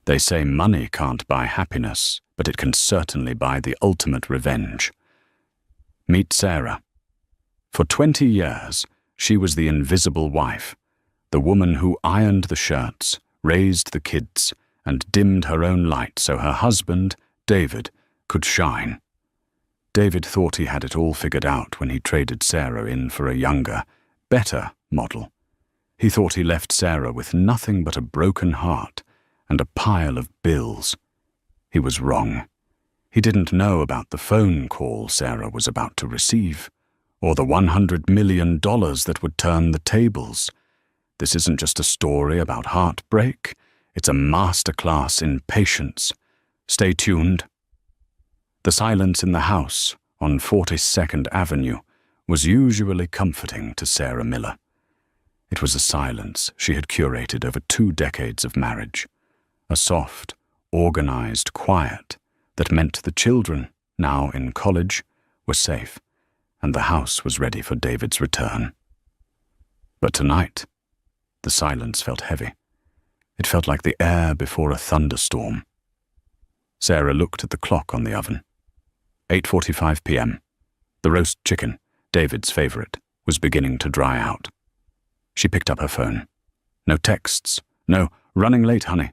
They say money can't buy happiness, but it can certainly buy the ultimate revenge. Meet Sarah. For 20 years, she was the invisible wife, the woman who ironed the shirts, raised the kids, and dimmed her own light so her husband, David, could shine. David thought he had it all figured out when he traded Sarah in for a younger, better model. He thought he left Sarah with nothing but a broken heart and a pile of bills. He was wrong. He didn't know about the phone call Sarah was about to receive, or the $100 million that would turn the tables. This isn't just a story about heartbreak. It's a masterclass in patience. Stay tuned. The silence in the house on 42nd Avenue was usually comforting to Sarah Miller. It was a silence she had curated over 2 decades of marriage, a soft, organized quiet that meant the children, now in college, were safe, and the house was ready for David's return. But tonight, the silence felt heavy. It felt like the air before a thunderstorm. Sarah looked at the clock on the oven. 8:45 p.m. The roast chicken, David's favorite, was beginning to dry out. She picked up her phone. No texts. No, running late, honey.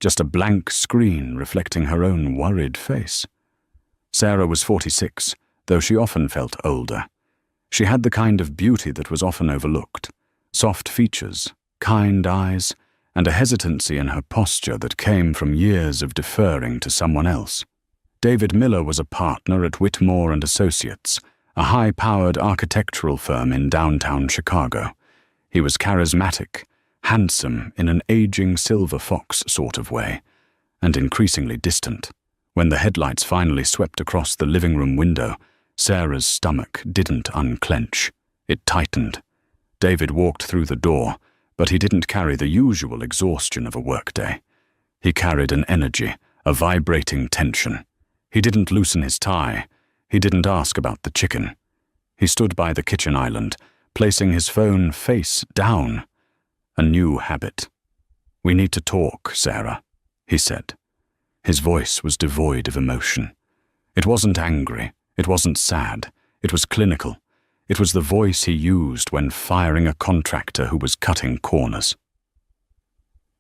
Just a blank screen reflecting her own worried face. Sarah was 46, though she often felt older. She had the kind of beauty that was often overlooked. Soft features, kind eyes, and a hesitancy in her posture that came from years of deferring to someone else. David Miller was a partner at Whitmore & Associates, a high-powered architectural firm in downtown Chicago. He was charismatic, handsome in an aging silver fox sort of way, and increasingly distant. When the headlights finally swept across the living room window, Sarah's stomach didn't unclench. It tightened. David walked through the door, but he didn't carry the usual exhaustion of a workday. He carried an energy, a vibrating tension. He didn't loosen his tie. He didn't ask about the chicken. He stood by the kitchen island, placing his phone face down. A new habit. "We need to talk, Sarah," he said. His voice was devoid of emotion. It wasn't angry. It wasn't sad. It was clinical. It was the voice he used when firing a contractor who was cutting corners.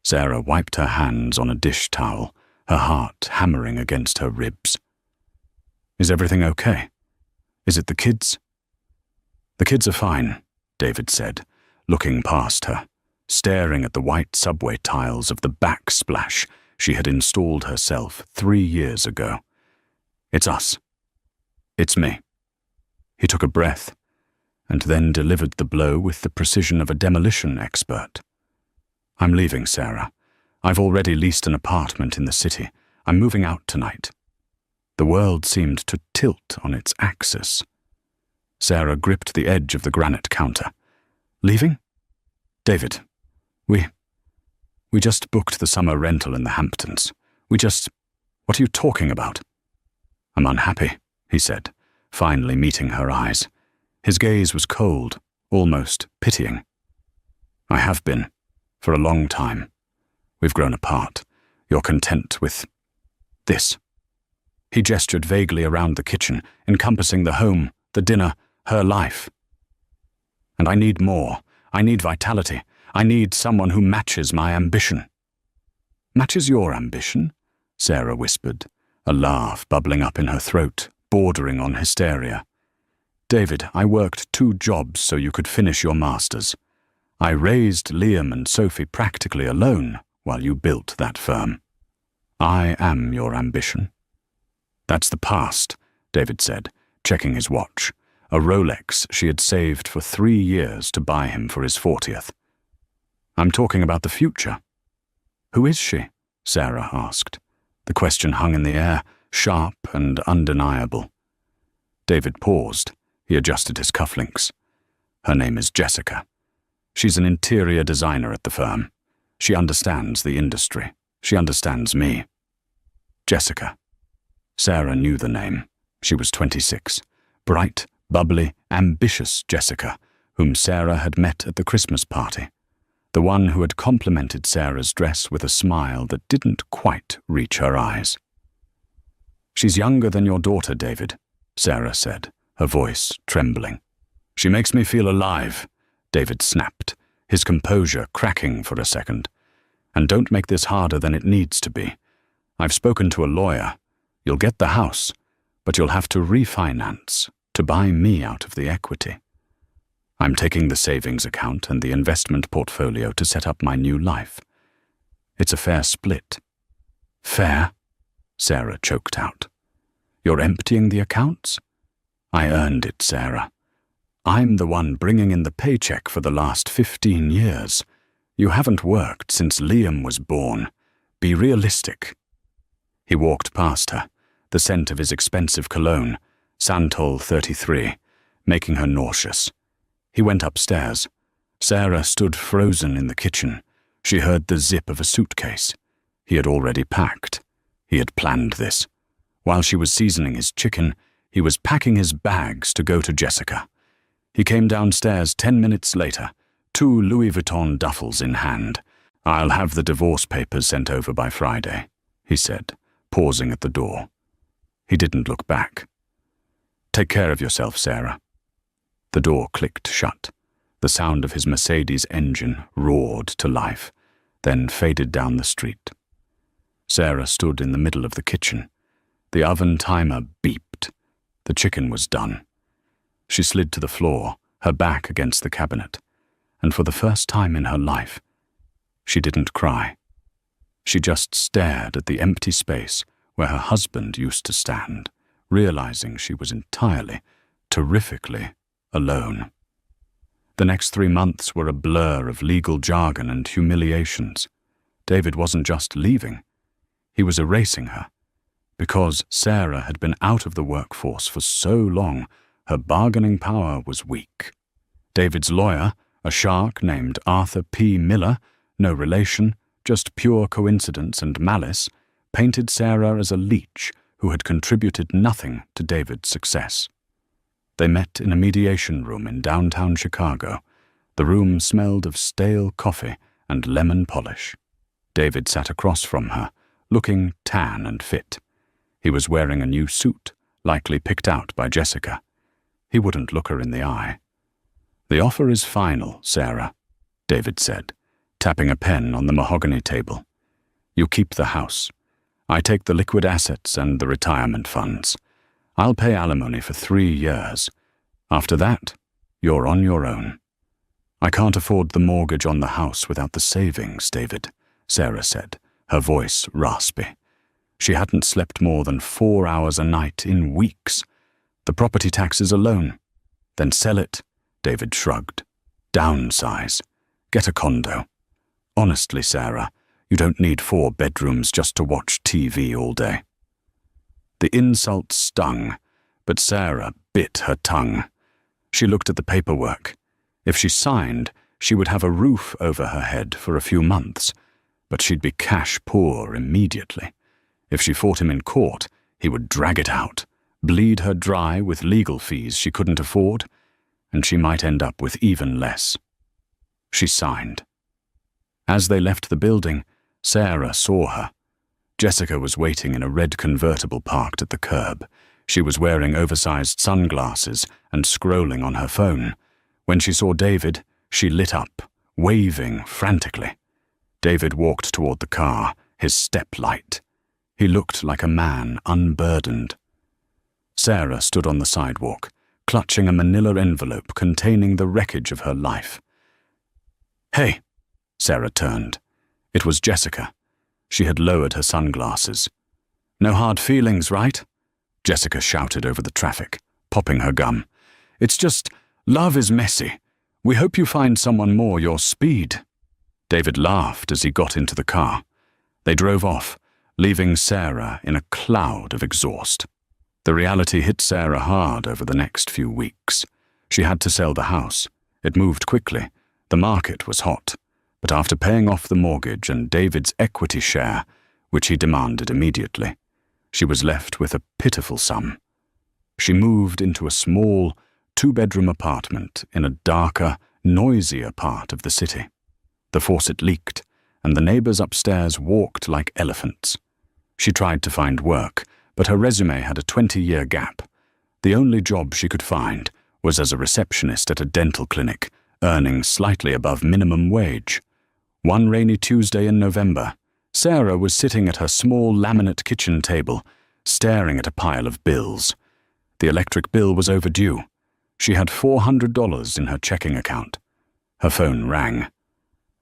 Sarah wiped her hands on a dish towel, her heart hammering against her ribs. "Is everything okay? Is it the kids?" "The kids are fine," David said, looking past her, staring at the white subway tiles of the backsplash she had installed herself 3 years ago. "It's us. It's me." He took a breath, and then delivered the blow with the precision of a demolition expert. "I'm leaving, Sarah. I've already leased an apartment in the city. I'm moving out tonight." The world seemed to tilt on its axis. Sarah gripped the edge of the granite counter. "Leaving? David, we just booked the summer rental in the Hamptons. What are you talking about?" "I'm unhappy," he said, finally meeting her eyes. His gaze was cold, almost pitying. "I have been, for a long time. We've grown apart. You're content with this." He gestured vaguely around the kitchen, encompassing the home, the dinner, her life. "And I need more. I need vitality. I need someone who matches my ambition." "Matches your ambition?" Sarah whispered, a laugh bubbling up in her throat, bordering on hysteria. "David, I worked 2 jobs so you could finish your master's. I raised Liam and Sophie practically alone while you built that firm. I am your ambition." "That's the past," David said, checking his watch, a Rolex she had saved for 3 years to buy him for his 40th. "I'm talking about the future." "Who is she?" Sarah asked. The question hung in the air, sharp and undeniable. David paused. He adjusted his cufflinks. "Her name is Jessica. She's an interior designer at the firm. She understands the industry. She understands me." Jessica. Sarah knew the name. She was 26. Bright, bubbly, ambitious Jessica, whom Sarah had met at the Christmas party. the one who had complimented Sarah's dress with a smile that didn't quite reach her eyes. "She's younger than your daughter, David," Sarah said, her voice trembling. "She makes me feel alive," David snapped, his composure cracking for a second. "And don't make this harder than it needs to be. I've spoken to a lawyer. You'll get the house, but you'll have to refinance to buy me out of the equity. I'm taking the savings account and the investment portfolio to set up my new life. It's a fair split." "Fair?" Sarah choked out. "You're emptying the accounts?" "I earned it, Sarah. I'm the one bringing in the paycheck for the last 15 years. You haven't worked since Liam was born. Be realistic." He walked past her, the scent of his expensive cologne, Santal 33, making her nauseous. He went upstairs. Sarah stood frozen in the kitchen. She heard the zip of a suitcase. He had already packed. He had planned this. While she was seasoning his chicken, he was packing his bags to go to Jessica. He came downstairs 10 minutes later, 2 Louis Vuitton duffels in hand. "I'll have the divorce papers sent over by Friday," he said, pausing at the door. He didn't look back. "Take care of yourself, Sarah." The door clicked shut. The sound of his Mercedes engine roared to life, then faded down the street. Sarah stood in the middle of the kitchen. The oven timer beeped. The chicken was done. She slid to the floor, her back against the cabinet, and for the first time in her life, she didn't cry. She just stared at the empty space where her husband used to stand, realizing she was entirely, terrifically alone. The next 3 months were a blur of legal jargon and humiliations. David wasn't just leaving. He was erasing her. Because Sarah had been out of the workforce for so long, her bargaining power was weak. David's lawyer, a shark named Arthur P. Miller, no relation, just pure coincidence and malice, painted Sarah as a leech who had contributed nothing to David's success. They met in a mediation room in downtown Chicago. The room smelled of stale coffee and lemon polish. David sat across from her, looking tan and fit. He was wearing a new suit, likely picked out by Jessica. He wouldn't look her in the eye. "The offer is final, Sarah," David said, tapping a pen on the mahogany table. "You keep the house. I take the liquid assets and the retirement funds. I'll pay alimony for 3 years. After that, you're on your own." "I can't afford the mortgage on the house without the savings, David," Sarah said, her voice raspy. She hadn't slept more than 4 hours a night in weeks. "The property taxes alone." "Then sell it," David shrugged. "Downsize. Get a condo. Honestly, Sarah, you don't need 4 bedrooms just to watch TV all day." The insult stung, but Sarah bit her tongue. She looked at the paperwork. If she signed, she would have a roof over her head for a few months, but she'd be cash poor immediately. If she fought him in court, he would drag it out, bleed her dry with legal fees she couldn't afford, and she might end up with even less. She signed. As they left the building, Sarah saw her. Jessica was waiting in a red convertible parked at the curb. She was wearing oversized sunglasses and scrolling on her phone. When she saw David, she lit up, waving frantically. David walked toward the car, his step light. He looked like a man unburdened. Sarah stood on the sidewalk, clutching a manila envelope containing the wreckage of her life. "Hey!" Sarah turned. It was Jessica. She had lowered her sunglasses. "No hard feelings, right?" Jessica shouted over the traffic, popping her gum. "It's just, love is messy. We hope you find someone more your speed." David laughed as he got into the car. They drove off, leaving Sarah in a cloud of exhaust. The reality hit Sarah hard over the next few weeks. She had to sell the house. It moved quickly. The market was hot. But after paying off the mortgage and David's equity share, which he demanded immediately, she was left with a pitiful sum. She moved into a small, 2-bedroom apartment in a darker, noisier part of the city. The faucet leaked, and the neighbors upstairs walked like elephants. She tried to find work, but her resume had a 20-year gap. The only job she could find was as a receptionist at a dental clinic, earning slightly above minimum wage. One rainy Tuesday in November, Sarah was sitting at her small laminate kitchen table, staring at a pile of bills. The electric bill was overdue. She had $400 in her checking account. Her phone rang.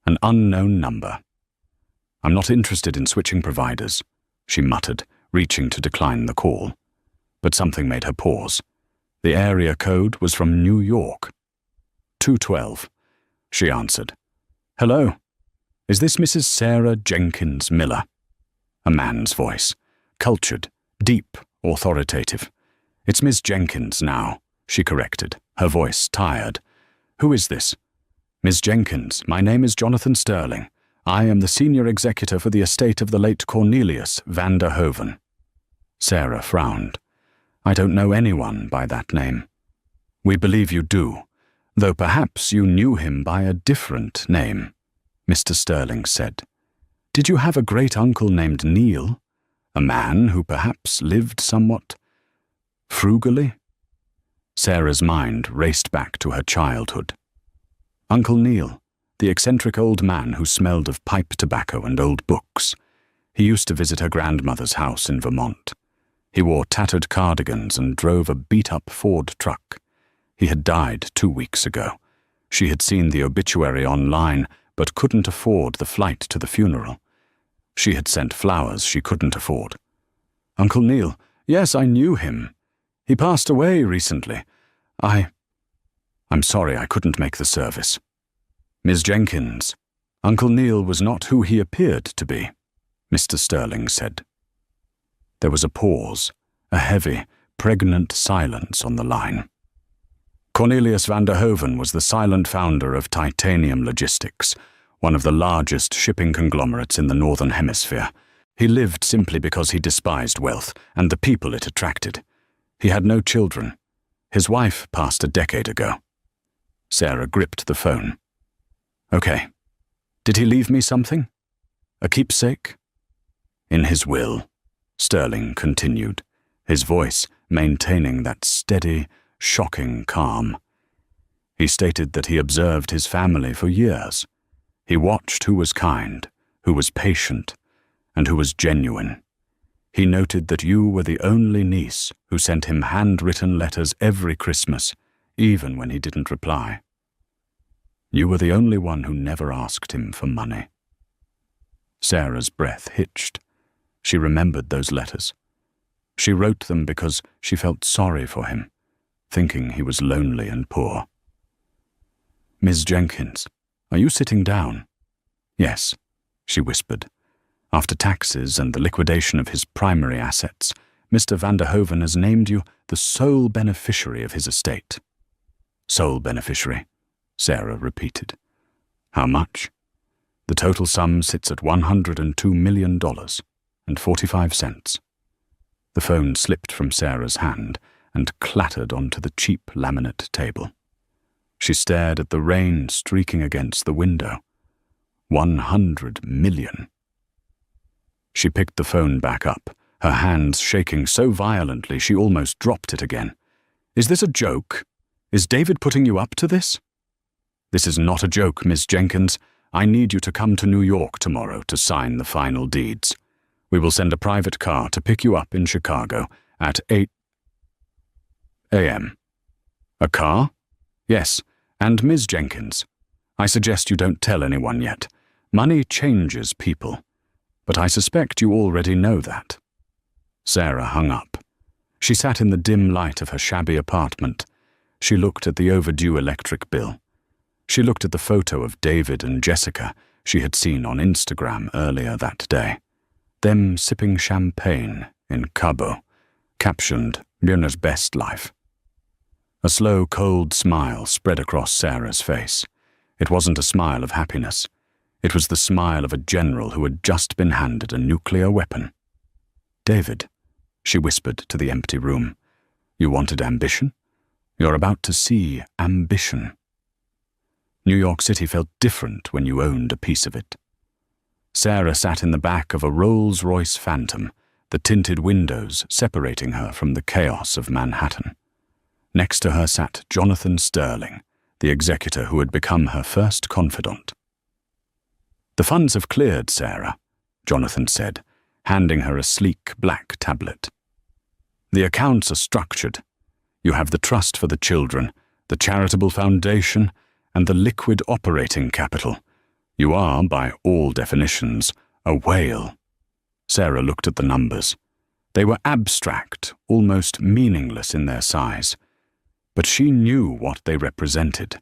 An unknown number. "I'm not interested in switching providers," she muttered, reaching to decline the call. But something made her pause. The area code was from New York. 212. She answered. "Hello. Is this Mrs. Sarah Jenkins Miller?" A man's voice. Cultured, deep, authoritative. "It's Miss Jenkins now," she corrected, her voice tired. "Who is this?" "Miss Jenkins, my name is Jonathan Sterling. I am the senior executor for the estate of the late Cornelius van der Hoven." Sarah frowned. "I don't know anyone by that name." "We believe you do, though perhaps you knew him by a different name," Mr. Sterling said. "Did you have a great-uncle named Neil? A man who perhaps lived somewhat frugally?" Sarah's mind raced back to her childhood. Uncle Neil, the eccentric old man who smelled of pipe tobacco and old books. He used to visit her grandmother's house in Vermont. He wore tattered cardigans and drove a beat-up Ford truck. He had died 2 weeks ago. She had seen the obituary online, but couldn't afford the flight to the funeral. She had sent flowers she couldn't afford. "Uncle Neil, yes, I knew him. He passed away recently. I'm sorry I couldn't make the service." "Ms. Jenkins, Uncle Neil was not who he appeared to be," Mr. Sterling said. There was a pause, a heavy, pregnant silence on the line. Cornelius van der Hoven was the silent founder of Titanium Logistics, one of the largest shipping conglomerates in the Northern Hemisphere. He lived simply because he despised wealth and the people it attracted. He had no children. His wife passed a decade ago. Sarah gripped the phone. "Okay. Did he leave me something? A keepsake?" "In his will," Sterling continued, his voice maintaining that steady, shocking calm. "He stated that he observed his family for years. He watched who was kind, who was patient, and who was genuine. He noted that you were the only niece who sent him handwritten letters every Christmas, even when he didn't reply. You were the only one who never asked him for money." Sarah's breath hitched. She remembered those letters. She wrote them because she felt sorry for him, thinking he was lonely and poor. "Ms. Jenkins, are you sitting down?" "Yes," she whispered. "After taxes and the liquidation of his primary assets, Mr. van der Hoven has named you the sole beneficiary of his estate." "Sole beneficiary," Sarah repeated. "How much?" "The total sum sits at $102 million and 45 cents. The phone slipped from Sarah's hand and clattered onto the cheap laminate table. She stared at the rain streaking against the window. 100 million. She picked the phone back up, her hands shaking so violently she almost dropped it again. "Is this a joke? Is David putting you up to this?" "This is not a joke, Miss Jenkins. I need you to come to New York tomorrow to sign the final deeds. We will send a private car to pick you up in Chicago at 8 a.m. "A car?" "Yes, and Ms. Jenkins, I suggest you don't tell anyone yet. Money changes people. But I suspect you already know that." Sarah hung up. She sat in the dim light of her shabby apartment. She looked at the overdue electric bill. She looked at the photo of David and Jessica she had seen on Instagram earlier that day. Them sipping champagne in Cabo, captioned Billionaire's best life. A slow, cold smile spread across Sarah's face. It wasn't a smile of happiness. It was the smile of a general who had just been handed a nuclear weapon. "David," she whispered to the empty room, "you wanted ambition? You're about to see ambition." New York City felt different when you owned a piece of it. Sarah sat in the back of a Rolls-Royce Phantom, the tinted windows separating her from the chaos of Manhattan. Next to her sat Jonathan Sterling, the executor who had become her first confidant. "The funds have cleared, Sarah," Jonathan said, handing her a sleek black tablet. "The accounts are structured. You have the trust for the children, the charitable foundation, and the liquid operating capital. You are, by all definitions, a whale." Sarah looked at the numbers. They were abstract, almost meaningless in their size. But she knew what they represented.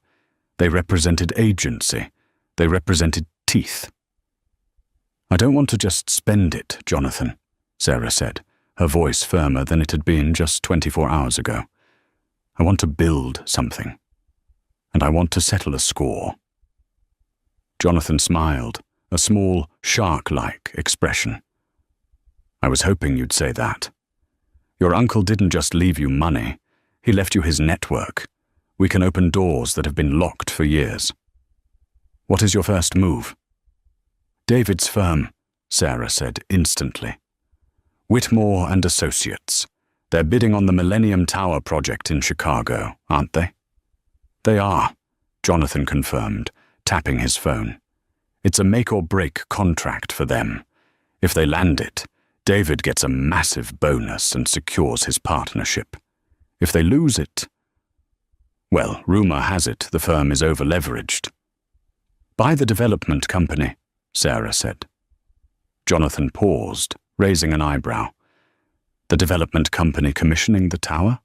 They represented agency. They represented teeth. "I don't want to just spend it, Jonathan," Sarah said, her voice firmer than it had been just 24 hours ago. "I want to build something. And I want to settle a score." Jonathan smiled, a small, shark-like expression. "I was hoping you'd say that. Your uncle didn't just leave you money. He left you his network. We can open doors that have been locked for years. What is your first move?" "David's firm," Sarah said instantly. "Whitmore and Associates. They're bidding on the Millennium Tower project in Chicago, aren't they?" "They are," Jonathan confirmed, tapping his phone. "It's a make-or-break contract for them. If they land it, David gets a massive bonus and secures his partnership. If they lose it, well, rumor has it the firm is over-leveraged." "Buy the development company," Sarah said. Jonathan paused, raising an eyebrow. "The development company commissioning the tower?"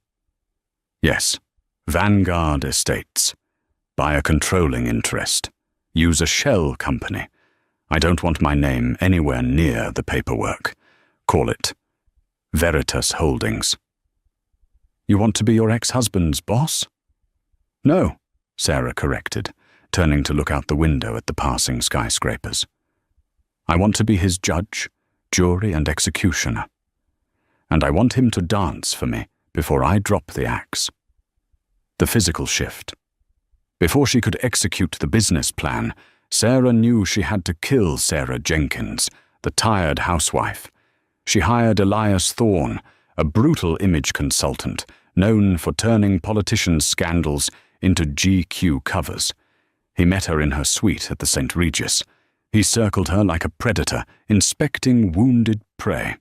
"Yes. Vanguard Estates. Buy a controlling interest. Use a shell company. I don't want my name anywhere near the paperwork. Call it Veritas Holdings." "You want to be your ex-husband's boss?" "No," Sarah corrected, turning to look out the window at the passing skyscrapers. "I want to be his judge, jury, and executioner. And I want him to dance for me before I drop the axe." The physical shift. Before she could execute the business plan, Sarah knew she had to kill Sarah Jenkins, the tired housewife. She hired Elias Thorne, a brutal image consultant known for turning politicians' scandals into GQ covers. He met her in her suite at the St. Regis. He circled her like a predator, inspecting wounded prey.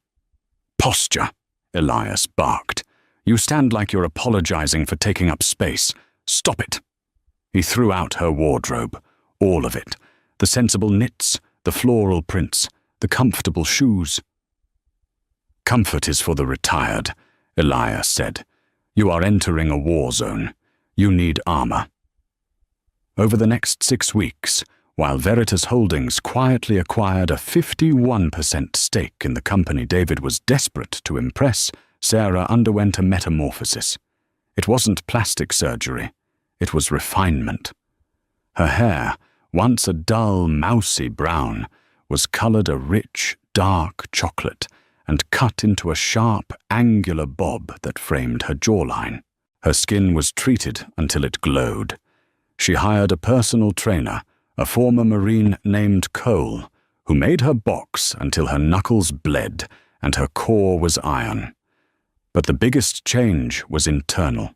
"Posture," Elias barked. "You stand like you're apologizing for taking up space. Stop it." He threw out her wardrobe, all of it, the sensible knits, the floral prints, the comfortable shoes. "Comfort is for the retired," Elias said. "You are entering a war zone. You need armor." Over the next 6 weeks, while Veritas Holdings quietly acquired a 51% stake in the company David was desperate to impress, Sarah underwent a metamorphosis. It wasn't plastic surgery. It was refinement. Her hair, once a dull, mousy brown, was colored a rich, dark chocolate and cut into a sharp, angular bob that framed her jawline. Her skin was treated until it glowed. She hired a personal trainer, a former Marine named Cole, who made her box until her knuckles bled and her core was iron. But the biggest change was internal.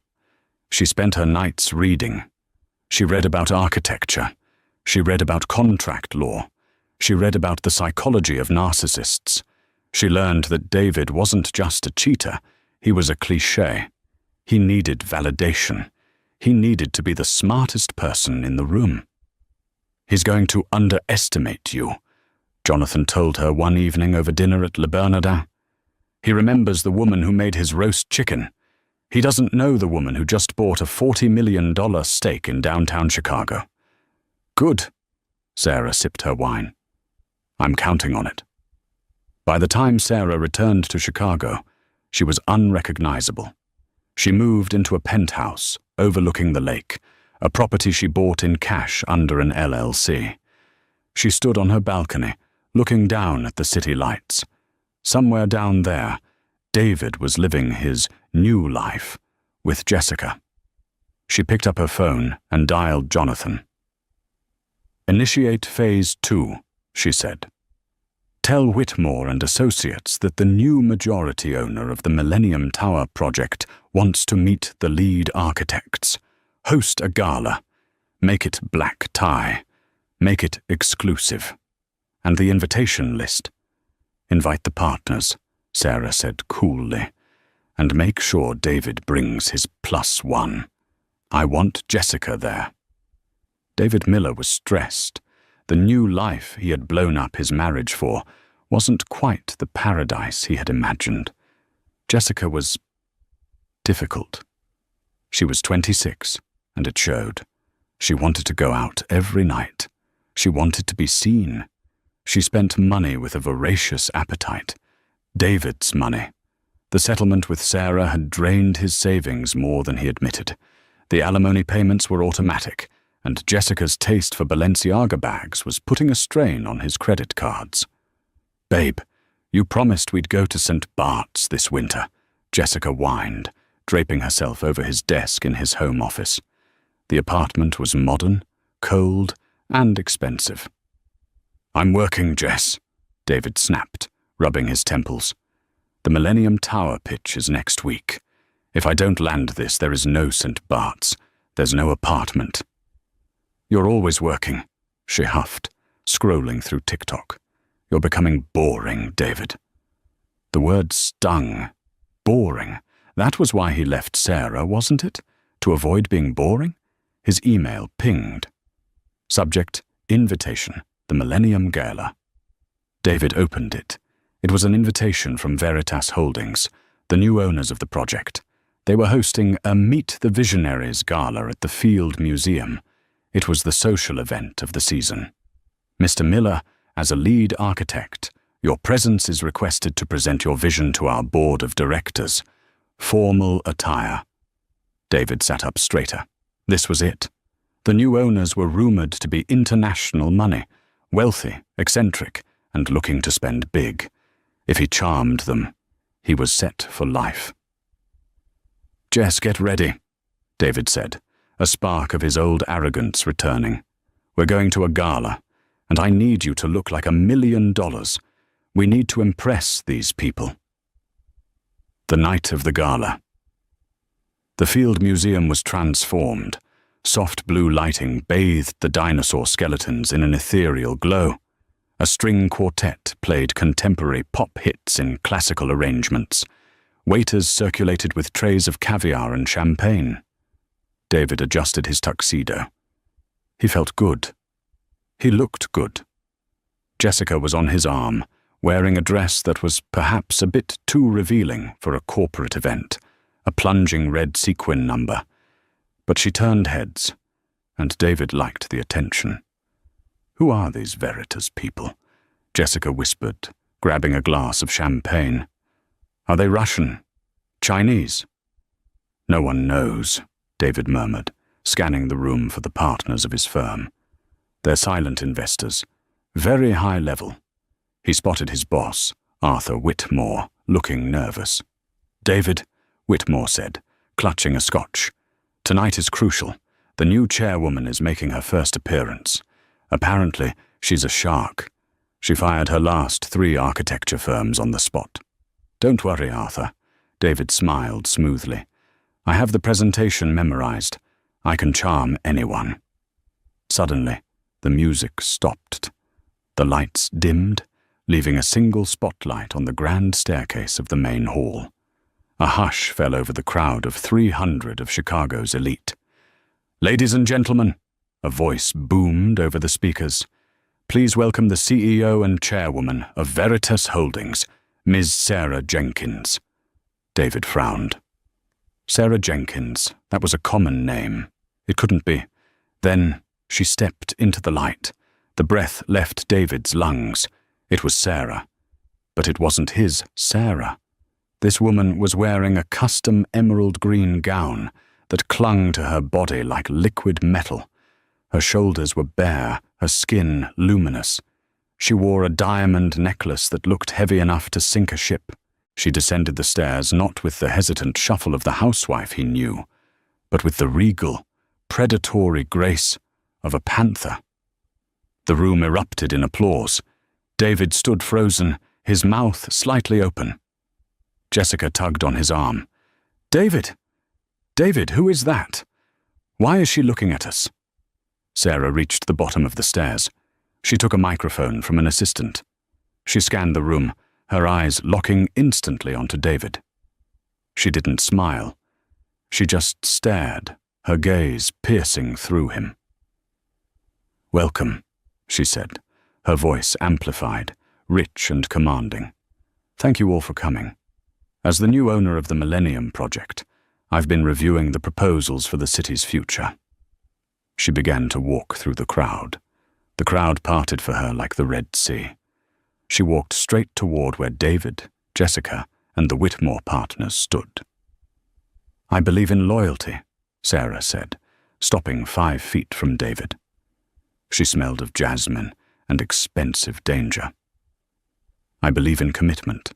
She spent her nights reading. She read about architecture. She read about contract law. She read about the psychology of narcissists. She learned that David wasn't just a cheater, he was a cliché. He needed validation. He needed to be the smartest person in the room. "He's going to underestimate you," Jonathan told her one evening over dinner at Le Bernardin. "He remembers the woman who made his roast chicken. He doesn't know the woman who just bought a $40 million stake in downtown Chicago." "Good," Sarah sipped her wine. "I'm counting on it." By the time Sarah returned to Chicago, she was unrecognizable. She moved into a penthouse overlooking the lake, a property she bought in cash under an LLC. She stood on her balcony, looking down at the city lights. Somewhere down there, David was living his new life with Jessica. She picked up her phone and dialed Jonathan. "Initiate Phase 2, she said. "Tell Whitmore and Associates that the new majority owner of the Millennium Tower project wants to meet the lead architects. Host a gala. Make it black tie. Make it exclusive. And the invitation list. Invite the partners," Sarah said coolly. "And make sure David brings his +1. I want Jessica there." David Miller was stressed. The new life he had blown up his marriage for wasn't quite the paradise he had imagined. Jessica was difficult. She was 26, and it showed. She wanted to go out every night. She wanted to be seen. She spent money with a voracious appetite. David's money. The settlement with Sarah had drained his savings more than he admitted. The alimony payments were automatic, and Jessica's taste for Balenciaga bags was putting a strain on his credit cards. "Babe, you promised we'd go to St. Bart's this winter," Jessica whined, draping herself over his desk in his home office. The apartment was modern, cold, and expensive. "I'm working, Jess," David snapped, rubbing his temples. "The Millennium Tower pitch is next week. If I don't land this, there is no St. Bart's. There's no apartment." "You're always working," she huffed, scrolling through TikTok. "You're becoming boring, David." The word stung. Boring. That was why he left Sarah, wasn't it? To avoid being boring? His email pinged. Subject, invitation, the Millennium Gala. David opened it. It was an invitation from Veritas Holdings, the new owners of the project. They were hosting a Meet the Visionaries gala at the Field Museum. It was the social event of the season. "Mr. Miller, as a lead architect, your presence is requested to present your vision to our board of directors. Formal attire." David sat up straighter. This was it. The new owners were rumored to be international money, wealthy, eccentric, and looking to spend big. If he charmed them, he was set for life. "Jess, get ready," David said, a spark of his old arrogance returning. "We're going to a gala, and I need you to look like $1 million. We need to impress these people." The night of the gala. The Field Museum was transformed. Soft blue lighting bathed the dinosaur skeletons in an ethereal glow. A string quartet played contemporary pop hits in classical arrangements. Waiters circulated with trays of caviar and champagne. David adjusted his tuxedo. He felt good. He looked good. Jessica was on his arm, wearing a dress that was perhaps a bit too revealing for a corporate event, a plunging red sequin number. But she turned heads, and David liked the attention. "Who are these Veritas people?" Jessica whispered, grabbing a glass of champagne. "Are they Russian? Chinese?" "No one knows," David murmured, scanning the room for the partners of his firm. "They're silent investors, very high level." He spotted his boss, Arthur Whitmore, looking nervous. "David," Whitmore said, clutching a scotch. "Tonight is crucial. The new chairwoman is making her first appearance. Apparently, she's a shark. She fired her last 3 architecture firms on the spot." "Don't worry, Arthur." David smiled smoothly. "I have the presentation memorized. I can charm anyone." Suddenly, the music stopped. The lights dimmed, leaving a single spotlight on the grand staircase of the main hall. A hush fell over the crowd of 300 of Chicago's elite. "Ladies and gentlemen," a voice boomed over the speakers, "please welcome the CEO and chairwoman of Veritas Holdings, Ms. Sarah Jenkins." David frowned. Sarah Jenkins, that was a common name. It couldn't be. Then she stepped into the light. The breath left David's lungs. It was Sarah. But it wasn't his Sarah. This woman was wearing a custom emerald green gown that clung to her body like liquid metal. Her shoulders were bare, her skin luminous. She wore a diamond necklace that looked heavy enough to sink a ship. She descended the stairs not with the hesitant shuffle of the housewife he knew, but with the regal, predatory grace of a panther. The room erupted in applause. David stood frozen, his mouth slightly open. Jessica tugged on his arm. "David! David, who is that? Why is she looking at us?" Sarah reached the bottom of the stairs. She took a microphone from an assistant. She scanned the room, her eyes locking instantly onto David. She didn't smile. She just stared, her gaze piercing through him. "Welcome," she said, her voice amplified, rich and commanding. "Thank you all for coming. As the new owner of the Millennium Project, I've been reviewing the proposals for the city's future." She began to walk through the crowd. The crowd parted for her like the Red Sea. She walked straight toward where David, Jessica, and the Whitmore partners stood. "I believe in loyalty," Sarah said, stopping 5 feet from David. She smelled of jasmine and expensive danger. "I believe in commitment,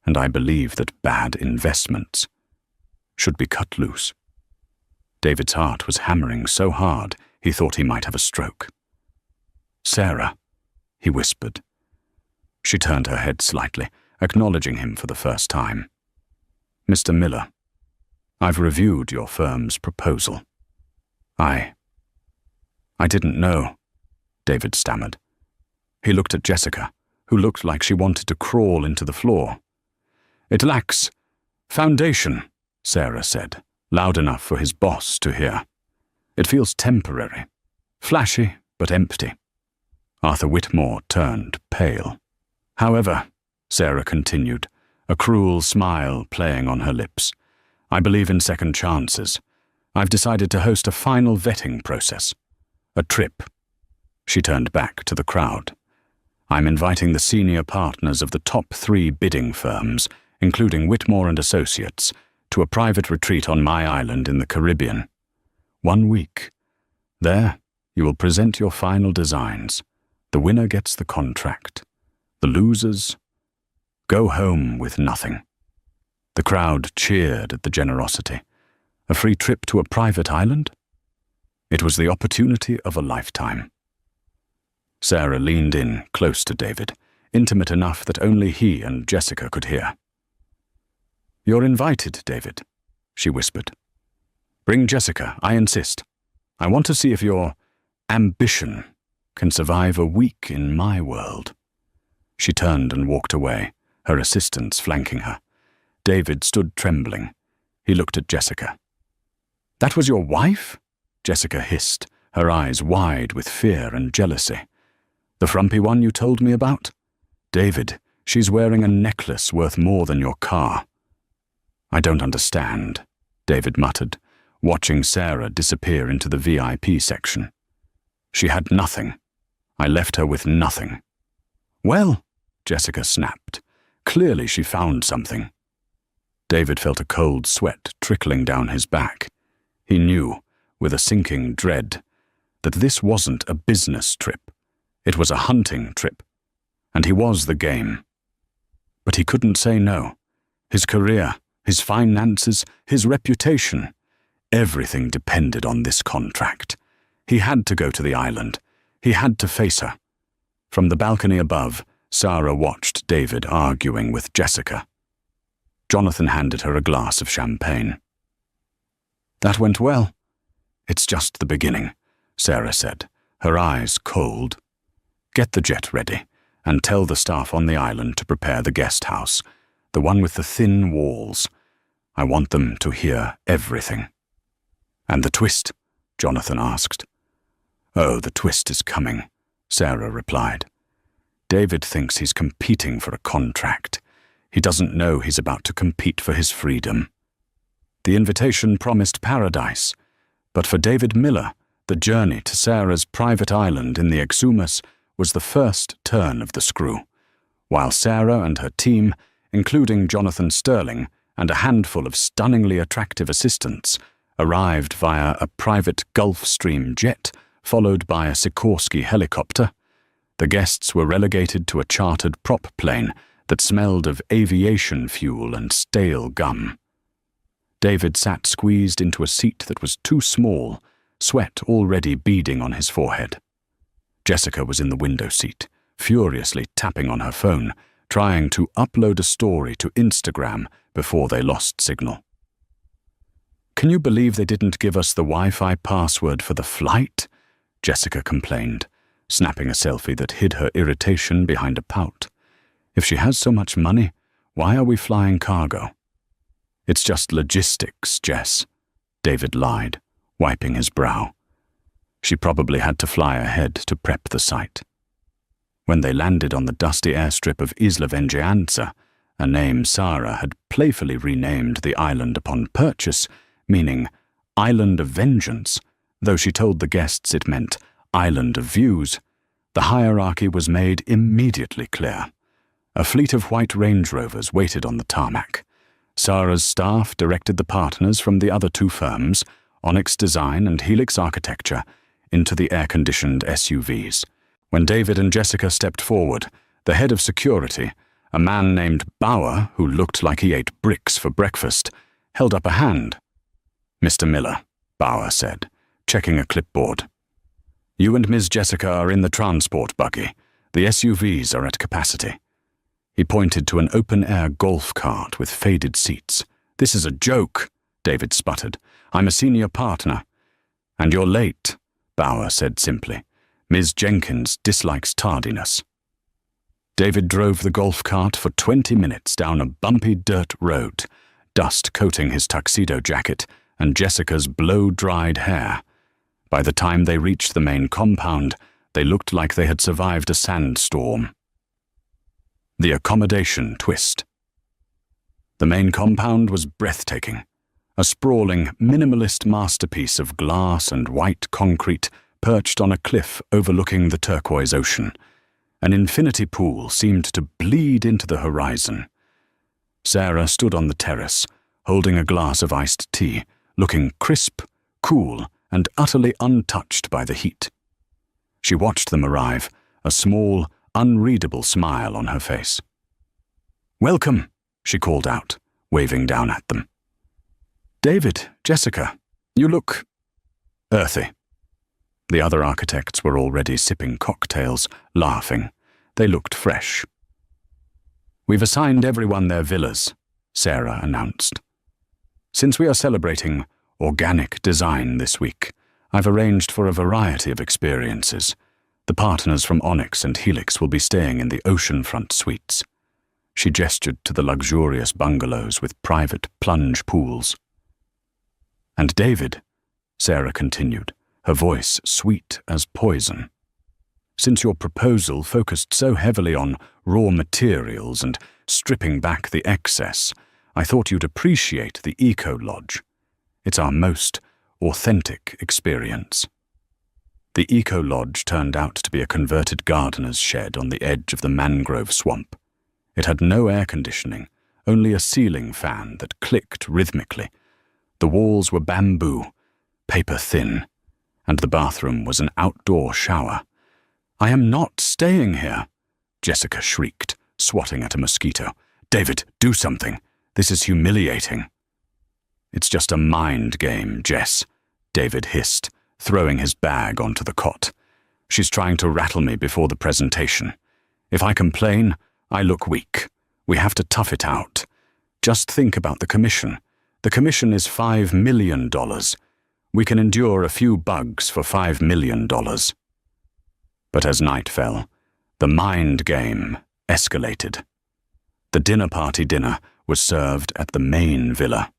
and I believe that bad investments should be cut loose." David's heart was hammering so hard he thought he might have a stroke. "Sarah," he whispered. She turned her head slightly, acknowledging him for the first time. "Mr. Miller, I've reviewed your firm's proposal. I didn't know," David stammered. He looked at Jessica, who looked like she wanted to crawl into the floor. "It lacks foundation," Sarah said, loud enough for his boss to hear. "It feels temporary, flashy but empty." Arthur Whitmore turned pale. "However," Sarah continued, a cruel smile playing on her lips, "I believe in second chances. I've decided to host a final vetting process. A trip." She turned back to the crowd. "I'm inviting the senior partners of the top 3 bidding firms, including Whitmore and Associates, to a private retreat on my island in the Caribbean. 1 week. There, you will present your final designs. The winner gets the contract. The losers go home with nothing." The crowd cheered at the generosity. A free trip to a private island? It was the opportunity of a lifetime. Sarah leaned in close to David, intimate enough that only he and Jessica could hear. "You're invited, David," she whispered. "Bring Jessica, I insist. I want to see if your ambition can survive a week in my world." She turned and walked away, her assistants flanking her. David stood trembling. He looked at Jessica. "That was your wife?" Jessica hissed, her eyes wide with fear and jealousy. "The frumpy one you told me about? David, she's wearing a necklace worth more than your car." "I don't understand," David muttered, watching Sarah disappear into the VIP section. "She had nothing. I left her with nothing." "Well," Jessica snapped, "clearly she found something." David felt a cold sweat trickling down his back. He knew, with a sinking dread, that this wasn't a business trip. It was a hunting trip, and he was the game. But he couldn't say no. His career, his finances, his reputation, everything depended on this contract. He had to go to the island. He had to face her. From the balcony above, Sarah watched David arguing with Jessica. Jonathan handed her a glass of champagne. "That went well." "It's just the beginning," Sarah said, her eyes cold. "Get the jet ready, and tell the staff on the island to prepare the guest house, the one with the thin walls. I want them to hear everything." "And the twist?" Jonathan asked. "Oh, the twist is coming," Sarah replied. "David thinks he's competing for a contract. He doesn't know he's about to compete for his freedom. The invitation promised paradise, but for David Miller, the journey to Sarah's private island in the Exumas was the first turn of the screw, while Sarah and her team, including Jonathan Sterling and a handful of stunningly attractive assistants, arrived via a private Gulfstream jet followed by a Sikorsky helicopter. The guests were relegated to a chartered prop plane that smelled of aviation fuel and stale gum. David sat squeezed into a seat that was too small, sweat already beading on his forehead. Jessica was in the window seat, furiously tapping on her phone, trying to upload a story to Instagram before they lost signal. "Can you believe they didn't give us the Wi-Fi password for the flight?" Jessica complained, snapping a selfie that hid her irritation behind a pout. "If she has so much money, why are we flying cargo?" "It's just logistics, Jess," David lied, wiping his brow. She probably had to fly ahead to prep the site. When they landed on the dusty airstrip of Isla Vengeanza, a name Sarah had playfully renamed the island upon purchase, meaning Island of Vengeance, though she told the guests it meant Island of Views, the hierarchy was made immediately clear. A fleet of white Range Rovers waited on the tarmac. Sarah's staff directed the partners from the other two firms, Onyx Design and Helix Architecture, into the air-conditioned SUVs. When David and Jessica stepped forward, the head of security, a man named Bauer, who looked like he ate bricks for breakfast, held up a hand. "Mr. Miller," Bauer said, checking a clipboard. "You and Ms. Jessica are in the transport buggy. The SUVs are at capacity." He pointed to an open-air golf cart with faded seats. "This is a joke," David sputtered. "I'm a senior partner." "And you're late," Bauer said simply. "Ms. Jenkins dislikes tardiness." David drove the golf cart for 20 minutes down a bumpy dirt road, dust coating his tuxedo jacket and Jessica's blow-dried hair. By the time they reached the main compound, they looked like they had survived a sandstorm. The accommodation twist. The main compound was breathtaking, a sprawling, minimalist masterpiece of glass and white concrete perched on a cliff overlooking the turquoise ocean. An infinity pool seemed to bleed into the horizon. Sarah stood on the terrace, holding a glass of iced tea, looking crisp, cool, and utterly untouched by the heat. She watched them arrive, a small, unreadable smile on her face. "Welcome," she called out, waving down at them. "David, Jessica, you look earthy." The other architects were already sipping cocktails, laughing. They looked fresh. "We've assigned everyone their villas," Sarah announced. "Since we are celebrating organic design this week, I've arranged for a variety of experiences. The partners from Onyx and Helix will be staying in the oceanfront suites." She gestured to the luxurious bungalows with private plunge pools. "And David," Sarah continued, her voice sweet as poison, "since your proposal focused so heavily on raw materials and stripping back the excess, I thought you'd appreciate the Eco Lodge. It's our most authentic experience." The Eco Lodge turned out to be a converted gardener's shed on the edge of the mangrove swamp. It had no air conditioning, only a ceiling fan that clicked rhythmically. The walls were bamboo, paper thin, and the bathroom was an outdoor shower. "I am not staying here," Jessica shrieked, swatting at a mosquito. "David, do something. This is humiliating." "It's just a mind game, Jess," David hissed, throwing his bag onto the cot. "She's trying to rattle me before the presentation. If I complain, I look weak. We have to tough it out. Just think about the commission. The commission is $5 million. We can endure a few bugs for $5 million. But as night fell, the mind game escalated. The dinner party dinner was served at the main villa.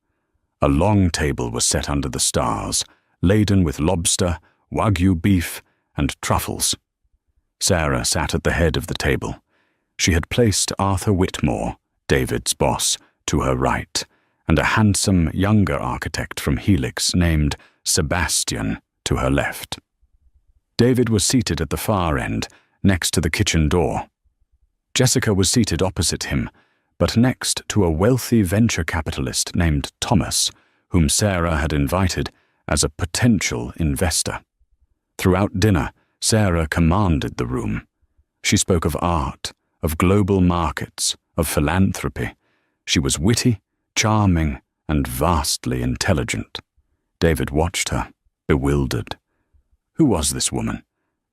A long table was set under the stars, laden with lobster, Wagyu beef, and truffles. Sarah sat at the head of the table. She had placed Arthur Whitmore, David's boss, to her right, and a handsome younger architect from Helix named Sebastian to her left. David was seated at the far end, next to the kitchen door. Jessica was seated opposite him, but next to a wealthy venture capitalist named Thomas, whom Sarah had invited as a potential investor. Throughout dinner, Sarah commanded the room. She spoke of art, of global markets, of philanthropy. She was witty, charming, and vastly intelligent. David watched her, bewildered. Who was this woman?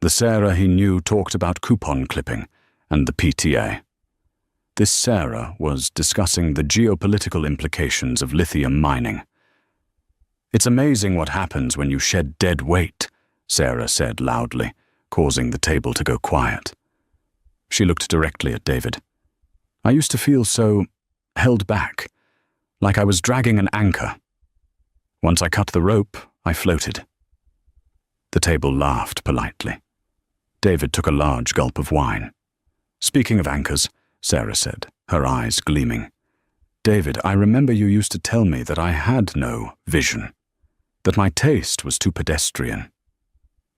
The Sarah he knew talked about coupon clipping and the PTA. This Sarah was discussing the geopolitical implications of lithium mining. "It's amazing what happens when you shed dead weight," Sarah said loudly, causing the table to go quiet. She looked directly at David. "I used to feel so held back, like I was dragging an anchor. Once I cut the rope, I floated." The table laughed politely. David took a large gulp of wine. "Speaking of anchors," Sarah said, her eyes gleaming. "David, I remember you used to tell me that I had no vision, that my taste was too pedestrian."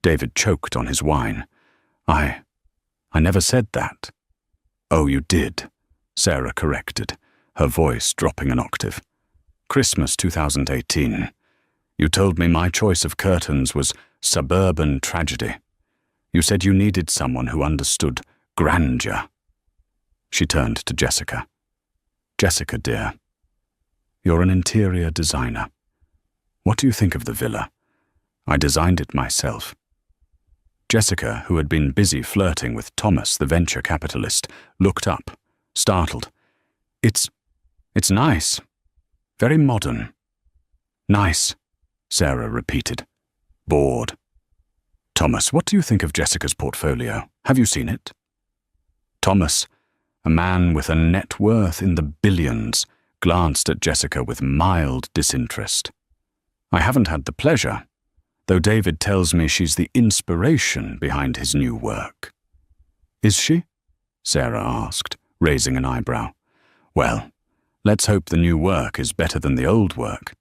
David choked on his wine. I never said that." "Oh, you did," Sarah corrected, her voice dropping an octave. "Christmas 2018. You told me my choice of curtains was suburban tragedy. You said you needed someone who understood grandeur." She turned to Jessica. "Jessica, dear, you're an interior designer. What do you think of the villa? I designed it myself." Jessica, who had been busy flirting with Thomas, the venture capitalist, looked up, startled. It's nice. Very modern." "Nice," Sarah repeated, bored. "Thomas, what do you think of Jessica's portfolio? Have you seen it?" Thomas, a man with a net worth in the billions, glanced at Jessica with mild disinterest. "I haven't had the pleasure, though David tells me she's the inspiration behind his new work." "Is she?" Sarah asked, raising an eyebrow. "Well, let's hope the new work is better than the old work,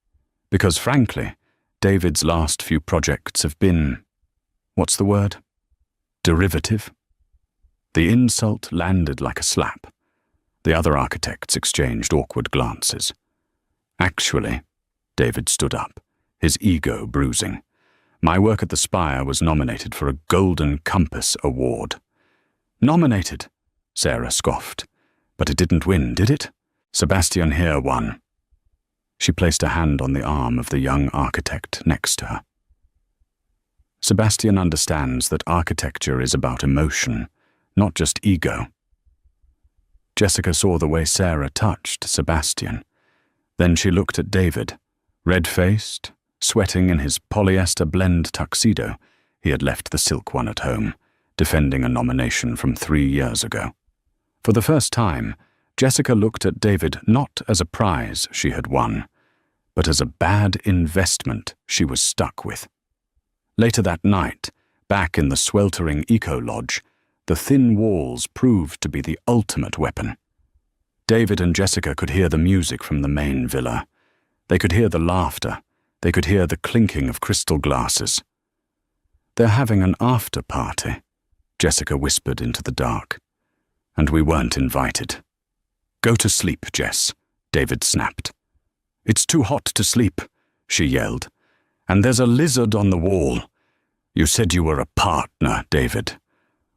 because frankly, David's last few projects have been, what's the word? Derivative." The insult landed like a slap. The other architects exchanged awkward glances. "Actually," David stood up, his ego bruising, "my work at the Spire was nominated for a Golden Compass Award." "Nominated?" Sarah scoffed. "But it didn't win, did it? Sebastian here won." She placed a hand on the arm of the young architect next to her. "Sebastian understands that architecture is about emotion, not just ego." Jessica saw the way Sarah touched Sebastian. Then she looked at David, red-faced, sweating in his polyester blend tuxedo. He had left the silk one at home, defending a nomination from 3 years ago. For the first time, Jessica looked at David not as a prize she had won, but as a bad investment she was stuck with. Later that night, back in the sweltering eco-lodge, the thin walls proved to be the ultimate weapon. David and Jessica could hear the music from the main villa. They could hear the laughter. They could hear the clinking of crystal glasses. "They're having an after-party," Jessica whispered into the dark. "And we weren't invited." "Go to sleep, Jess," David snapped. "It's too hot to sleep," she yelled. "And there's a lizard on the wall. You said you were a partner, David.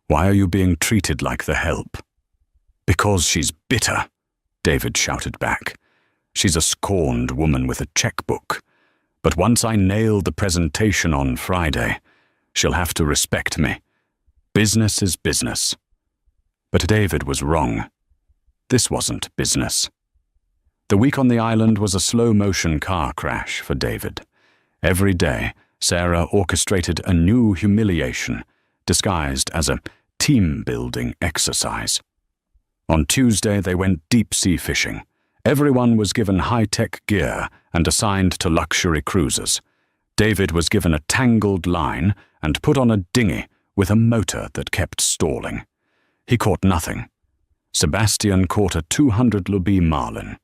Why are you being treated like the help?" "Because she's bitter," David shouted back. "She's a scorned woman with a checkbook. But once I nail the presentation on Friday, she'll have to respect me. Business is business." But David was wrong. This wasn't business. The week on the island was a slow-motion car crash for David. Every day, Sarah orchestrated a new humiliation, disguised as a team-building exercise. On Tuesday, they went deep-sea fishing. Everyone was given high-tech gear and assigned to luxury cruisers. David was given a tangled line and put on a dinghy with a motor that kept stalling. He caught nothing. Sebastian caught a 200 lubie marlin.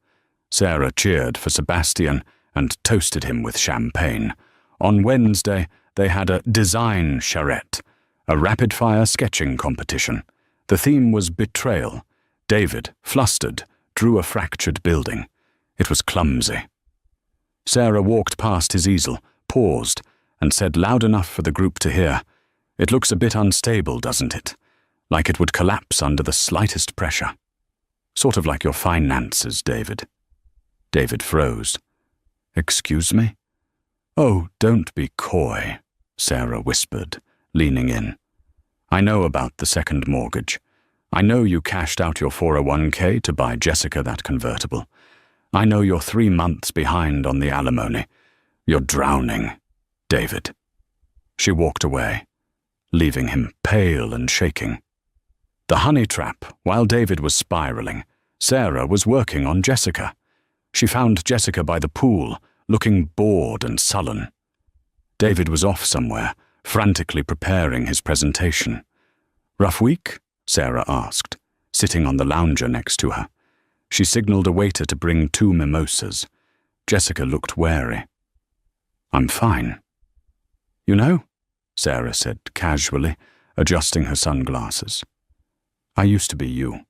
Sarah cheered for Sebastian and toasted him with champagne. On Wednesday, they had a design charrette, a rapid-fire sketching competition. The theme was Betrayal. David, flustered, drew a fractured building. It was clumsy. Sarah walked past his easel, paused, and said loud enough for the group to hear, "It looks a bit unstable, doesn't it? Like it would collapse under the slightest pressure. Sort of like your finances, David." David froze. "Excuse me?" "Oh, don't be coy," Sarah whispered, leaning in. I know about the second mortgage. I know you cashed out your 401k to buy Jessica that convertible. I know you're 3 months behind on the alimony. You're drowning, David." She walked away, leaving him pale and shaking. The honey trap, while David was spiraling, Sarah was working on Jessica. She found Jessica by the pool, looking bored and sullen. David was off somewhere, frantically preparing his presentation. "Rough week?" Sarah asked, sitting on the lounger next to her. She signaled a waiter to bring 2 mimosas. Jessica looked wary. "I'm fine." "You know," Sarah said casually, adjusting her sunglasses, "I used to be you.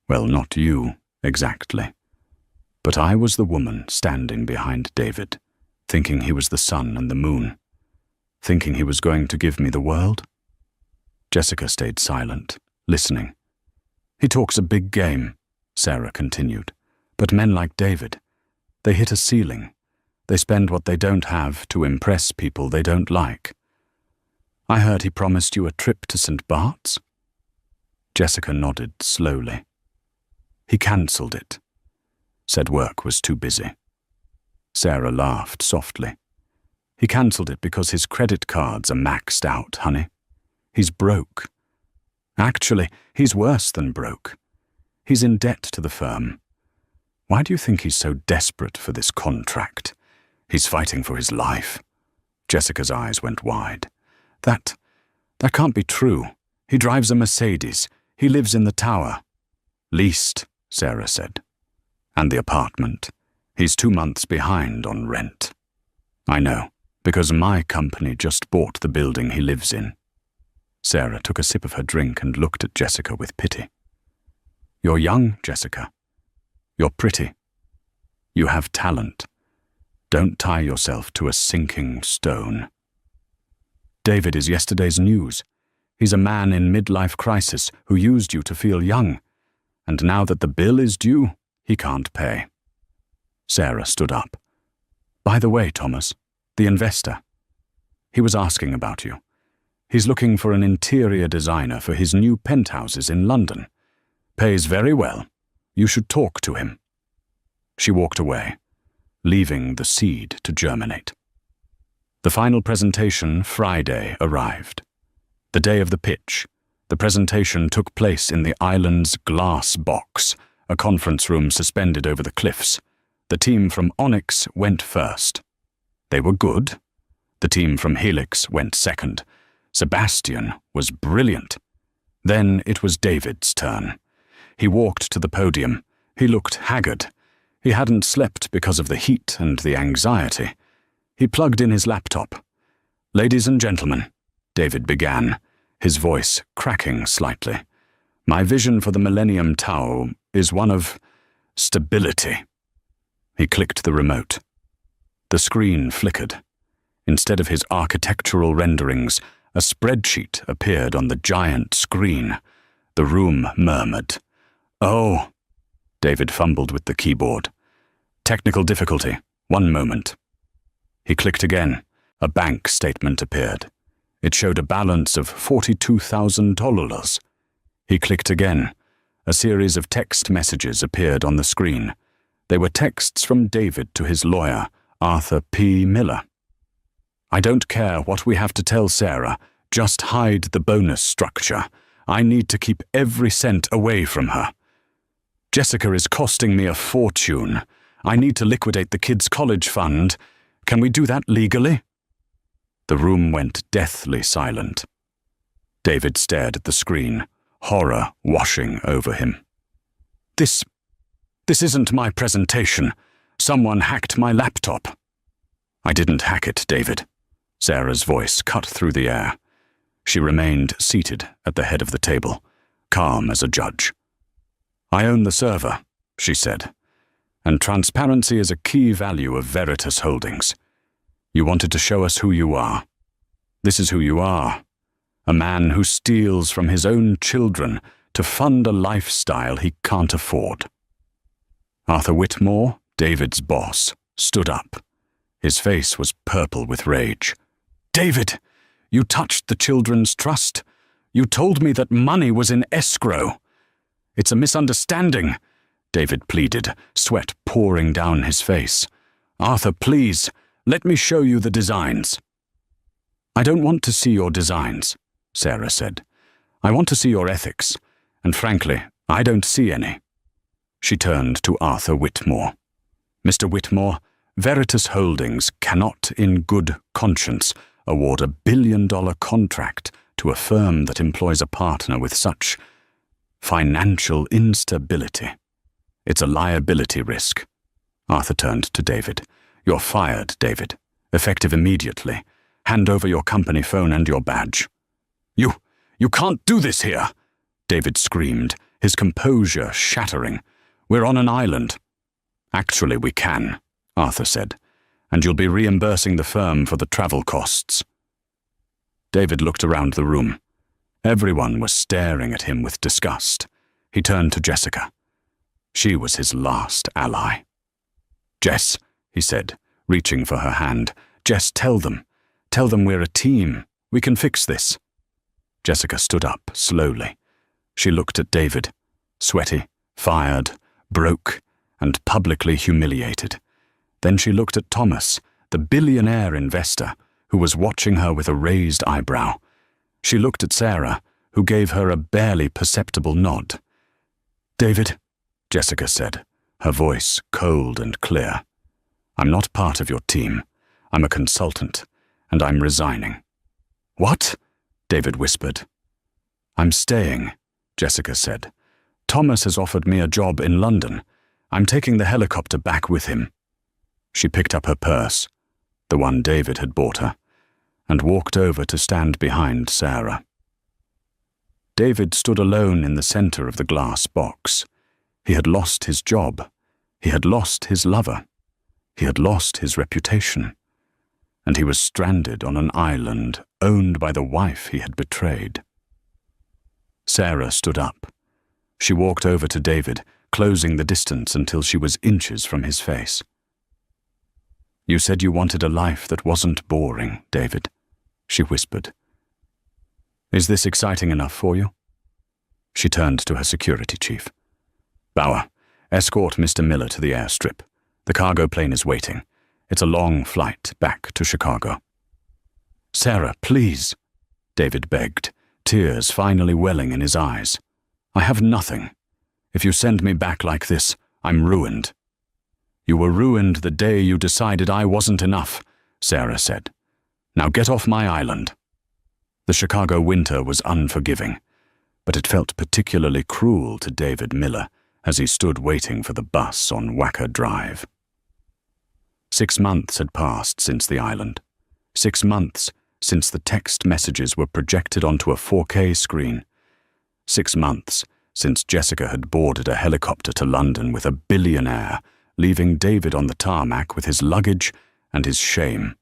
Well, not you, exactly. But I was the woman standing behind David, thinking he was the sun and the moon, thinking he was going to give me the world." Jessica stayed silent, listening. "He talks a big game," Sarah continued, "but men like David, they hit a ceiling. They spend what they don't have to impress people they don't like. I heard he promised you a trip to St. Bart's." Jessica nodded slowly. "He cancelled it. Said work was too busy." Sarah laughed softly. "He cancelled it because his credit cards are maxed out, honey. He's broke. Actually, he's worse than broke. He's in debt to the firm. Why do you think he's so desperate for this contract? He's fighting for his life." Jessica's eyes went wide. That can't be true. He drives a Mercedes. He lives in the tower." "Leased," Sarah said. "And the apartment. He's 2 months behind on rent." "I know, because my company just bought the building he lives in." Sarah took a sip of her drink and looked at Jessica with pity. "You're young, Jessica. You're pretty. You have talent. Don't tie yourself to a sinking stone. David is yesterday's news. He's a man in midlife crisis who used you to feel young, and now that the bill is due, he can't pay." Sarah stood up. "By the way, Thomas, the investor, he was asking about you. He's looking for an interior designer for his new penthouses in London. Pays very well. You should talk to him." She walked away, leaving the seed to germinate. The final presentation, Friday, arrived. The day of the pitch, the presentation took place in the island's glass box, a conference room suspended over the cliffs. The team from Onyx went first. They were good. The team from Helix went second. Sebastian was brilliant. Then it was David's turn. He walked to the podium. He looked haggard. He hadn't slept because of the heat and the anxiety. He plugged in his laptop. "Ladies and gentlemen," David began, his voice cracking slightly, "my vision for the Millennium Tower is one of stability." He clicked the remote. The screen flickered. Instead of his architectural renderings, a spreadsheet appeared on the giant screen. The room murmured. "Oh," David fumbled with the keyboard. "Technical difficulty. 1 moment." He clicked again. A bank statement appeared. It showed a balance of $42,000. He clicked again. A series of text messages appeared on the screen. They were texts from David to his lawyer, Arthur P. Miller. "I don't care what we have to tell Sarah. Just hide the bonus structure. I need to keep every cent away from her. Jessica is costing me a fortune. I need to liquidate the kids' college fund. Can we do that legally?" The room went deathly silent. David stared at the screen, horror washing over him. This isn't my presentation. Someone hacked my laptop." "I didn't hack it, David." Sarah's voice cut through the air. She remained seated at the head of the table, calm as a judge. "I own the server," she said, "and transparency is a key value of Veritas Holdings. You wanted to show us who you are. This is who you are. A man who steals from his own children to fund a lifestyle he can't afford." Arthur Whitmore, David's boss, stood up. His face was purple with rage. "David, you touched the children's trust. You told me that money was in escrow. It's a misunderstanding, David pleaded, sweat pouring down his face. Arthur, please, let me show you the designs. I don't want to see your designs, Sarah said. I want to see your ethics, and frankly, I don't see any. She turned to Arthur Whitmore. Mr. Whitmore, Veritas Holdings cannot, in good conscience, award $1 billion contract to a firm that employs a partner with such financial instability. It's a liability risk. Arthur turned to David. You're fired, David. Effective immediately. Hand over your company phone and your badge. You can't do this here, David screamed, his composure shattering. We're on an island. Actually, we can, Arthur said, and you'll be reimbursing the firm for the travel costs. David looked around the room. Everyone was staring at him with disgust. He turned to Jessica. She was his last ally. Jess, he said, reaching for her hand. Jess, tell them. Tell them we're a team. We can fix this. Jessica stood up slowly. She looked at David, sweaty, fired, broke, and publicly humiliated. Then she looked at Thomas, the billionaire investor, who was watching her with a raised eyebrow. She looked at Sarah, who gave her a barely perceptible nod. David, Jessica said, her voice cold and clear. I'm not part of your team. I'm a consultant, and I'm resigning. What? David whispered. I'm staying, Jessica said. Thomas has offered me a job in London. I'm taking the helicopter back with him. She picked up her purse, the one David had bought her, and walked over to stand behind Sarah. David stood alone in the center of the glass box. He had lost his job. He had lost his lover. He had lost his reputation. And he was stranded on an island owned by the wife he had betrayed. Sarah stood up. She walked over to David, closing the distance until she was inches from his face. You said you wanted a life that wasn't boring, David, she whispered. Is this exciting enough for you? She turned to her security chief. Bauer, escort Mr. Miller to the airstrip. The cargo plane is waiting. It's a long flight back to Chicago. Sarah, please, David begged, tears finally welling in his eyes. I have nothing. If you send me back like this, I'm ruined. You were ruined the day you decided I wasn't enough, Sarah said. Now get off my island. The Chicago winter was unforgiving, but it felt particularly cruel to David Miller as he stood waiting for the bus on Wacker Drive. 6 months had passed since the island. 6 months since the text messages were projected onto a 4K screen. 6 months since Jessica had boarded a helicopter to London with a billionaire, leaving David on the tarmac with his luggage and his shame.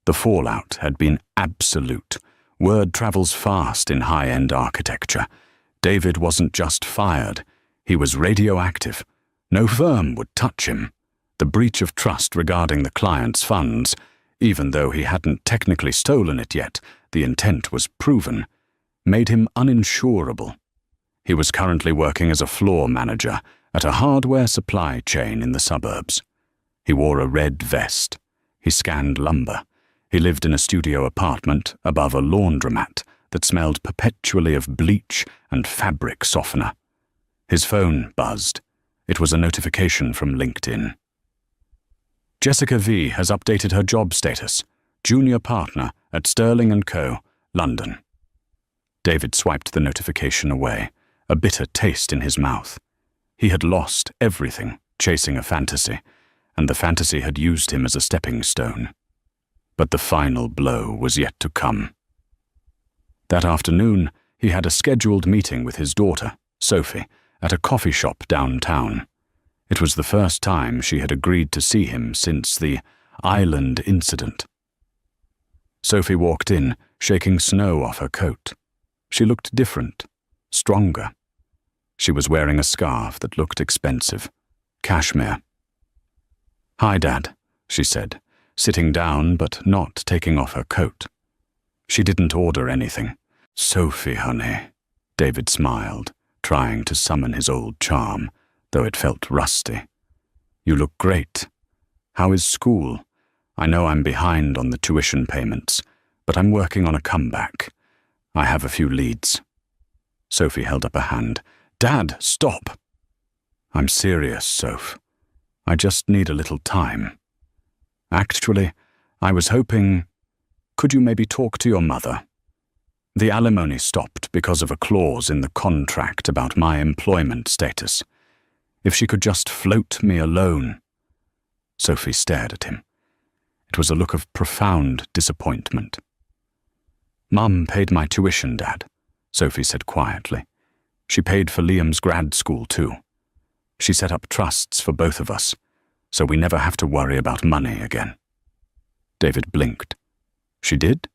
The fallout had been absolute. Word travels fast in high-end architecture. David wasn't just fired. He was radioactive. No firm would touch him. The breach of trust regarding the client's funds, even though he hadn't technically stolen it yet, the intent was proven, made him uninsurable. He was currently working as a floor manager at a hardware supply chain in the suburbs. He wore a red vest. He scanned lumber. He lived in a studio apartment above a laundromat that smelled perpetually of bleach and fabric softener. His phone buzzed. It was a notification from LinkedIn. Jessica V has updated her job status, junior partner at Sterling & Co., London. David swiped the notification away, a bitter taste in his mouth. He had lost everything chasing a fantasy, and the fantasy had used him as a stepping stone. But the final blow was yet to come. That afternoon, he had a scheduled meeting with his daughter, Sophie, at a coffee shop downtown. It was the first time she had agreed to see him since the island incident. Sophie walked in, shaking snow off her coat. She looked different, stronger. She was wearing a scarf that looked expensive, cashmere. Hi, Dad, she said, sitting down but not taking off her coat. She didn't order anything. Sophie, honey, David smiled, trying to summon his old charm, though it felt rusty. You look great. How is school? I know I'm behind on the tuition payments, but I'm working on a comeback. I have a few leads. Sophie held up a hand. Dad, stop! I'm serious, Soph. I just need a little time. Actually, I was hoping... Could you maybe talk to your mother? The alimony stopped because of a clause in the contract about my employment status. If she could just float me alone. Sophie stared at him. It was a look of profound disappointment. Mum paid my tuition, Dad, Sophie said quietly. She paid for Liam's grad school too. She set up trusts for both of us, so we never have to worry about money again. David blinked. She did?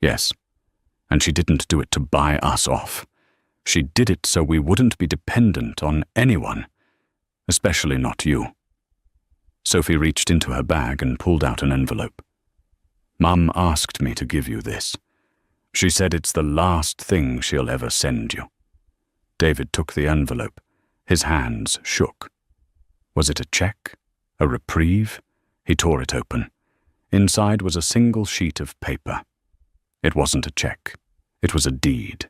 Yes. And she didn't do it to buy us off. She did it so we wouldn't be dependent on anyone, especially not you. Sophie reached into her bag and pulled out an envelope. Mum asked me to give you this. She said it's the last thing she'll ever send you. David took the envelope. His hands shook. Was it a check? A reprieve? He tore it open. Inside was a single sheet of paper. It wasn't a check. It was a deed.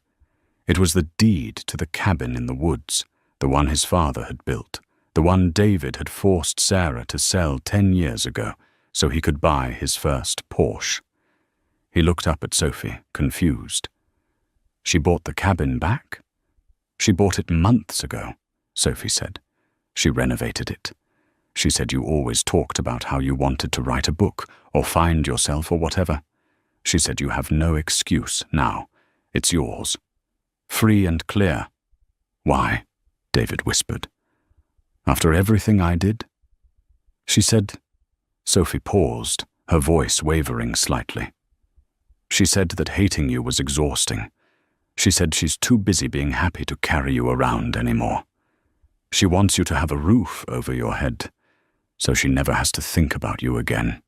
It was the deed to the cabin in the woods, the one his father had built, the one David had forced Sarah to sell 10 years ago so he could buy his first Porsche. He looked up at Sophie, confused. She bought the cabin back? She bought it months ago, Sophie said. She renovated it. She said you always talked about how you wanted to write a book or find yourself or whatever. She said you have no excuse now. It's yours. Free and clear. Why? David whispered. After everything I did? She said... Sophie paused, her voice wavering slightly. She said that hating you was exhausting. She said she's too busy being happy to carry you around anymore. She wants you to have a roof over your head, so she never has to think about you again.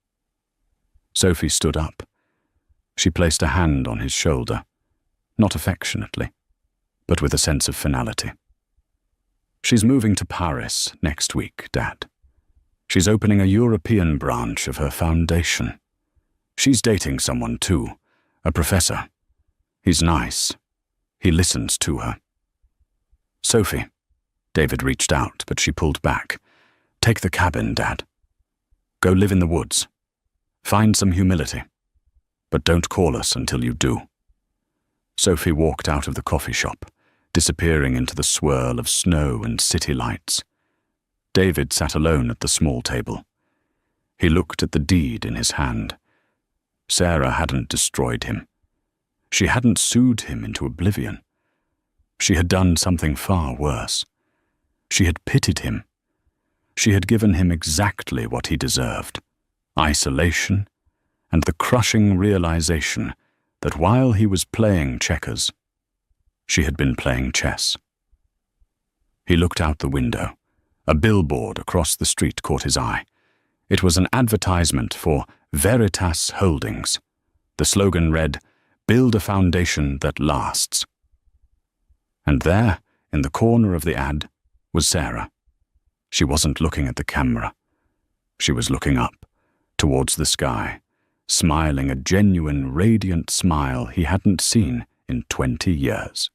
Sophie stood up. She placed a hand on his shoulder, not affectionately, but with a sense of finality. She's moving to Paris next week, Dad. She's opening a European branch of her foundation. She's dating someone too, a professor. He's nice. He listens to her. Sophie. David reached out, but she pulled back. Take the cabin, Dad. Go live in the woods. Find some humility. But don't call us until you do. Sophie walked out of the coffee shop, disappearing into the swirl of snow and city lights. David sat alone at the small table. He looked at the deed in his hand. Sarah hadn't destroyed him. She hadn't sued him into oblivion. She had done something far worse. She had pitied him. She had given him exactly what he deserved: isolation and the crushing realization that while he was playing checkers, she had been playing chess. He looked out the window. A billboard across the street caught his eye. It was an advertisement for Veritas Holdings. The slogan read, "Build a foundation that lasts." And there, in the corner of the ad, was Sarah. She wasn't looking at the camera. She was looking up, towards the sky, smiling a genuine, radiant smile he hadn't seen in 20 years.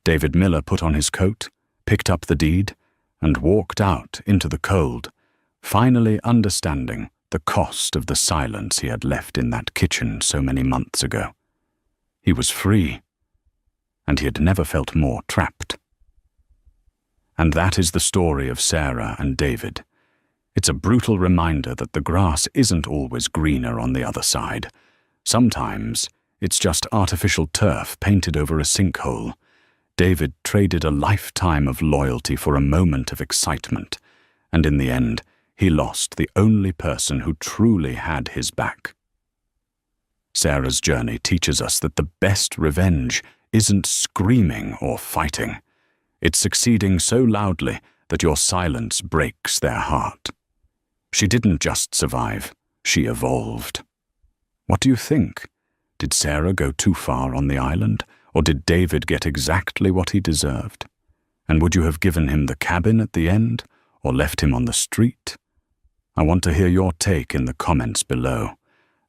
David Miller put on his coat, picked up the deed, and walked out into the cold, finally understanding the cost of the silence he had left in that kitchen so many months ago. He was free, and he had never felt more trapped. And that is the story of Sarah and David. It's a brutal reminder that the grass isn't always greener on the other side. Sometimes it's just artificial turf painted over a sinkhole. David traded a lifetime of loyalty for a moment of excitement, and in the end, he lost the only person who truly had his back. Sarah's journey teaches us that the best revenge isn't screaming or fighting. It's succeeding so loudly that your silence breaks their heart. She didn't just survive, she evolved. What do you think? Did Sarah go too far on the island, or did David get exactly what he deserved? And would you have given him the cabin at the end, or left him on the street? I want to hear your take in the comments below.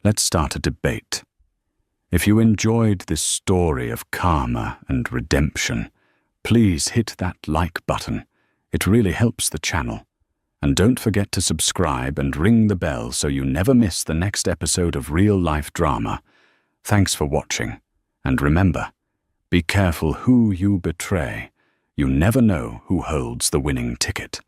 Let's start a debate. If you enjoyed this story of karma and redemption, please hit that like button. It really helps the channel. And don't forget to subscribe and ring the bell so you never miss the next episode of real-life drama. Thanks for watching. And remember, be careful who you betray. You never know who holds the winning ticket.